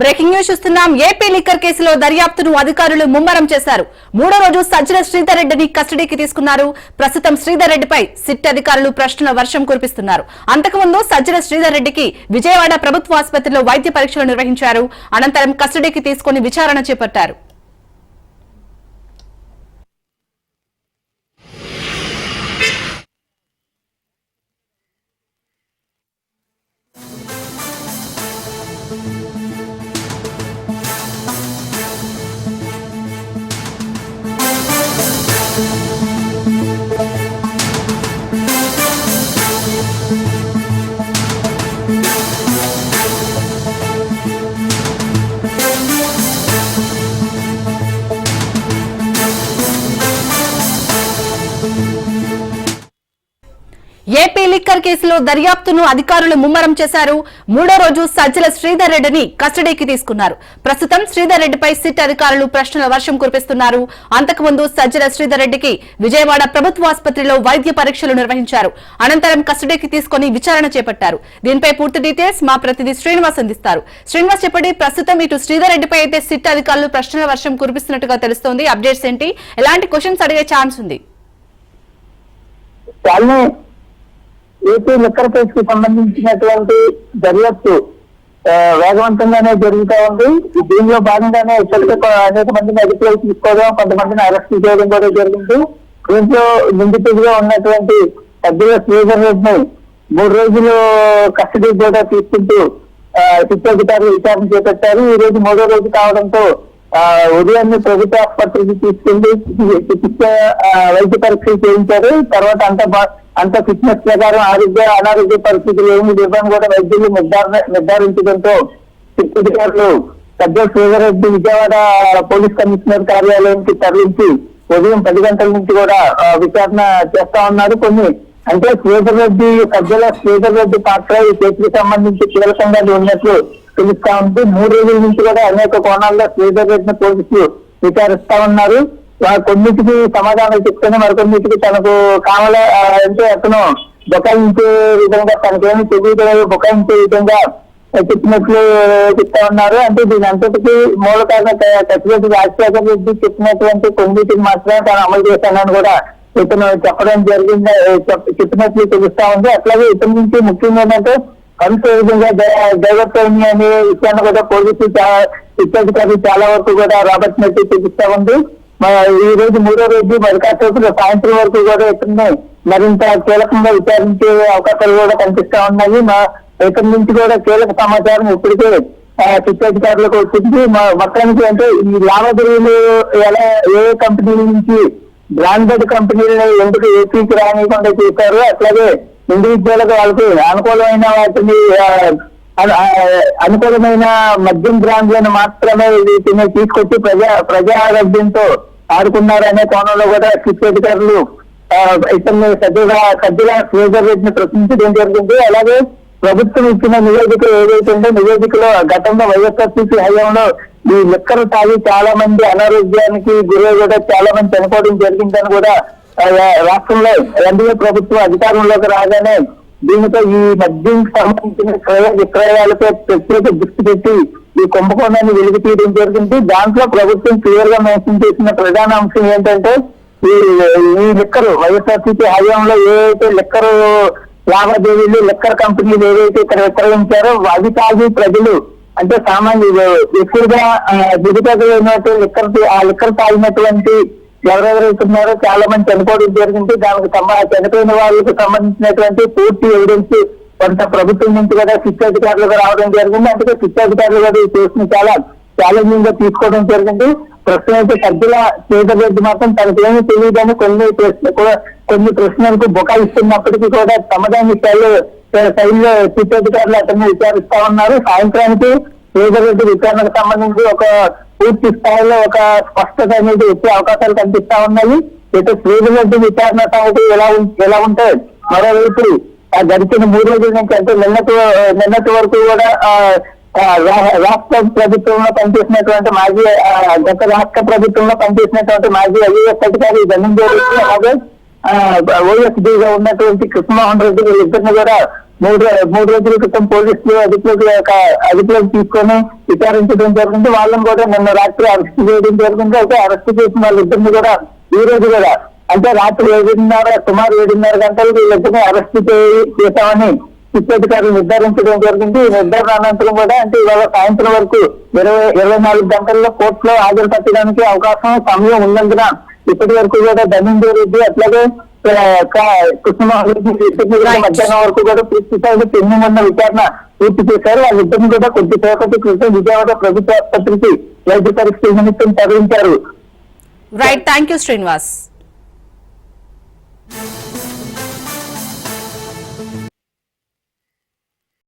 Breaking news చూస్తున్నాం. AP liquor కేసులో దర్యాప్తును అధికారులు ముమ్మరం చేశారు. మూడో రోజు సజ్జల శ్రీధర్ రెడ్డిని కస్టడీకి తీసుకున్నారు. ప్రస్తుతం శ్రీధర్ రెడ్డిపై సిట్ అధికారులు ప్రశ్నల వర్షం కురిపిస్తున్నారు. అంతకుముందు సజ్జల శ్రీధర్ రెడ్డికి విజయవాడ ప్రభుత్వ ఆసుపత్రిలో వైద్య పరీక్షలు నిర్వహించారు. అనంతరం కస్టడీకి తీసుకుని విచారణ చేపట్టారు. ఏపీ లిక్కర్ కేసులో దర్యాప్తును అధికారులు ముమ్మరం చేశారు. మూడో రోజు సజ్జల శ్రీధర్ రెడ్డిని కస్టడీకి తీసుకున్నారు. ప్రస్తుతం శ్రీధర్ రెడ్డిపై సిట్ అధికారులు ప్రశ్నల వర్షం కురిపిస్తున్నారు. అంతకుముందు సజ్జల శ్రీధర్ రెడ్డికి విజయవాడ ప్రభుత్వ ఆసుపత్రిలో వైద్య పరీక్షలు నిర్వహించారు. అనంతరం కస్టడీకి తీసుకుని విచారణ చేపట్టారు. దీనిపై పూర్తి డీటెయిల్స్ మా ప్రతినిధి శ్రీనివాస్ అందిస్తారు. శ్రీనివాస్, చెప్పండి, ప్రస్తుతం ఇటు శ్రీధర్ రెడ్డిపై అయితే సిట్ అధికారులు ప్రశ్నల వర్షం కురిపిస్తున్నట్టుగా తెలుస్తోంది. అప్డేట్స్ ఏంటి? ఎలాంటి క్వశ్చన్స్ అడిగే ఛాన్స్ ఉంది? ఏపీ లిక్కర్ కేసుకు సంబంధించినటువంటి దర్యాప్తు వేగవంతంగానే జరుగుతూ ఉంది. దీనిలో భాగంగానే ఇప్పటికే అనేక మందిని అదుపులోకి తీసుకోవడం, కొంతమందిని అరెస్ట్ చేయడం కూడా జరిగింది. దీంట్లో నిందితుడిగా ఉన్నటువంటి సజ్జల శ్రీధర్ రెడ్డిని 3 రోజులు కస్టడీ కూడా తీసుకుంటూ శిక్షాధికారులు విచారణ చేపట్టారు. ఈ రోజు 3వ రోజు కావడంతో ఉదయాన్నే ప్రభుత్వ ఆసుపత్రికి తీసుకెళ్లి చికిత్స వైద్య పరీక్షలు చేయించారు. తర్వాత అంత ఫిట్నెస్ ప్రకారం అనారోగ్య పరిస్థితులు ఏమి లేవని కూడా వైద్యులు నిర్ధారించడంతో అధికారులు సజ్జల శ్రీధర్ రెడ్డి విజయవాడ పోలీస్ కమిషనర్ కార్యాలయానికి తరలించి ఉదయం 10 గంటల నుంచి కూడా విచారణ చేస్తా ఉన్నారు. అంటే సజ్జల శ్రీధర్ రెడ్డి పాత్ర ఈ కేసుకు సంబంధించి కీలకంగా ఉన్నట్లు తెలుస్తా ఉంది. 3 రోజుల నుంచి కూడా అనేక కోణాల్లో శ్రీధర్ రెడ్డిని పోలీసులు విచారిస్తా ఉన్నారు. కొన్నిటికి సమాధానం చెప్తేనే మరికొన్నిటికి తనకు అంటే అతను బొకాయించే విధంగా, తనకేమీ తెలియదు బొకాయించే విధంగా చెప్పినట్లు చెప్తా ఉన్నారు. అంటే దీని అంతటికి మూల కారణం ఖచ్చితంగా రాజశేఖర్ రెడ్డి చెప్పినటువంటి కొన్నిటికి మాత్రమే తాను అమలు చేశానని కూడా ఇతను చెప్పడం జరిగింది, చెప్పినట్లు తెలుస్తా ఉంది. అట్లాగే ఇతని నుంచి ముఖ్యంగా ఏంటంటే ఫండ్స్ ఏ విధంగా డైవర్ట్ అయింది అనే విషయాన్ని కూడా పోలీసులు ఇత్యాధికారులు చాలా వరకు కూడా రాబట్టినట్టు చూపిస్తా ఉంది. ఈ రోజు 3వ రోజు మరి కాసేపు సాయంత్రం వరకు కూడా ఇతన్ని మరింత కీలకంగా విచారించే అవకాశాలు కూడా కనిపిస్తా ఉన్నాయి. ఇతని నుంచి కూడా కీలక సమాచారం ఇప్పటికే శిక్షాధికారులకు వచ్చింది. మొత్తానికి అంటే ఈ లావాదేవీలు ఎలా ఏ కంపెనీల నుంచి బ్రాండెడ్ కంపెనీలని ఎందుకు ఏపీకి రానివ్వకుండా చేశారు, అట్లాగే ఇండివిజువల్ వాళ్ళకి అనుకూలమైన వాటిని అనుకూలమైన మద్యం బ్రాండ్లను మాత్రమే వీటిని తీసుకొచ్చి ప్రజా ఆరోగ్యంతో ఆడుకున్నారు అనే కోణంలో కూడా శిక్షాధికారులు ఇతన్ని సజ్జల శ్రీధర్ రెడ్డిని ప్రశ్నించడం జరిగింది. అలాగే ప్రభుత్వం ఇచ్చిన నివేదిక ఏదైతే ఉందో నివేదికలో గతంలో వైఎస్ఆర్సీపీ హయాంలో ఈ లిక్కర్ తాగి చాలా మంది అనారోగ్యానికి గురై కూడా చాలా మంది చనిపోవడం జరిగిందని కూడా రాష్ట్రంలో ఎన్డీఏ ప్రభుత్వం అధికారంలోకి రాగానే దీనితో ఈ మద్యంకి సంబంధించిన క్రయ విక్రయాలపై ప్రత్యేక దృష్టి పెట్టి ఈ కుంభకోణాన్ని వెలుగు తీయడం జరిగింది. దాంట్లో ప్రభుత్వం క్లియర్ గా మెన్షన్ చేసిన ప్రధాన అంశం ఏంటంటే ఈ లిక్కర్ వైఎస్ఆర్సీపీ హయాంలో ఏవైతే లిక్కర్ లావాదేవీలు లిక్కర్ కంపెనీలు ఏవైతే ఇక్కడ విక్రయించారో అవి తాగి ప్రజలు అంటే సామాన్యులు ఎక్కువగా దిగుతగినట్టు లిక్కర్ తాగినటువంటి ఎవరెవరైతున్నారో చాలా మంది చనిపోవడం జరిగింది. దానికి చనిపోయిన వాళ్ళకి సంబంధించినటువంటి పూర్తి ఎవిడెన్స్ కొంత ప్రభుత్వం నుంచి కూడా శిక్షాధికారులుగా రావడం జరిగింది. అందుకే శిక్షాధికారులు కూడా ఈ కేసుని చాలా ఛాలెంజింగ్ గా తీసుకోవడం జరిగింది. ప్రస్తుతం అయితే సజ్జల శ్రీధర్ రెడ్డి మాత్రం తనకేమీ తెలియదని కొన్ని ప్రశ్నలకు బొకాయిస్తున్నప్పటికీ కూడా సమాధాన శైలిలో శిక్షాధికారులు అతన్ని విచారిస్తా ఉన్నారు. సాయంత్రానికి శ్రీధర్ రెడ్డి విచారణకు సంబంధించి ఒక పూర్తి స్థాయిలో ఒక స్పష్టత అనేది వచ్చే అవకాశాలు కనిపిస్తా ఉన్నాయి. ఇటు శ్రీధర్ రెడ్డి విచారణ సంగతి ఎలా ఉంటే మరోవైపు గడిచిన 3 రోజుల నుంచి అంటే నిన్నటి వరకు కూడా రాష్ట్ర ప్రభుత్వంలో పనిచేసినటువంటి గత రాష్ట్ర ప్రభుత్వంలో పనిచేసినటువంటి మాజీ ఐఏఎస్ అధికారి ధనంజయ రెడ్డి అలాగే ఓఎస్డీగా ఉన్నటువంటి కృష్ణమోహన్ రెడ్డి వీళ్ళిద్దరిని కూడా మూడు రోజుల క్రితం పోలీసులు అదుపులోకి తీసుకొని విచారించడం జరిగింది. వాళ్ళని కూడా నిన్న రాత్రి అరెస్ట్ చేయడం జరిగింది. అయితే అరెస్ట్ చేసిన వాళ్ళిద్దరిని కూడా ఈ రోజు కూడా అంటే రాత్రి సుమారు 7:30 గంటలకు వీళ్ళిద్దరిని అరెస్ట్ చేశామని శిక్షాధికారులు నిర్ధారించడం జరిగింది. ఈ నిర్ధారణ అనంతరం కూడా అంటే ఇవాళ సాయంత్రం వరకు 24 గంటల్లో కోర్టులో హాజరుపరచడానికి సమయం ఉన్నందున ఇప్పటి వరకు కూడా ధనంజయ రెడ్డి అట్లాగే కృష్ణమోహన్ రెడ్డి మధ్యాహ్నం వరకు కూడా పూర్తి స్థాయిలో పెండింగ్ ఉన్న విచారణ పూర్తి చేశారు. వాళ్ళిద్దరిని కూడా కొద్దిసేపటి క్రితం విజయవాడ ప్రభుత్వ ఆసుపత్రికి వైద్య పరీక్షల నిమిత్తం తరలించారు. Right, thank you Srinivas.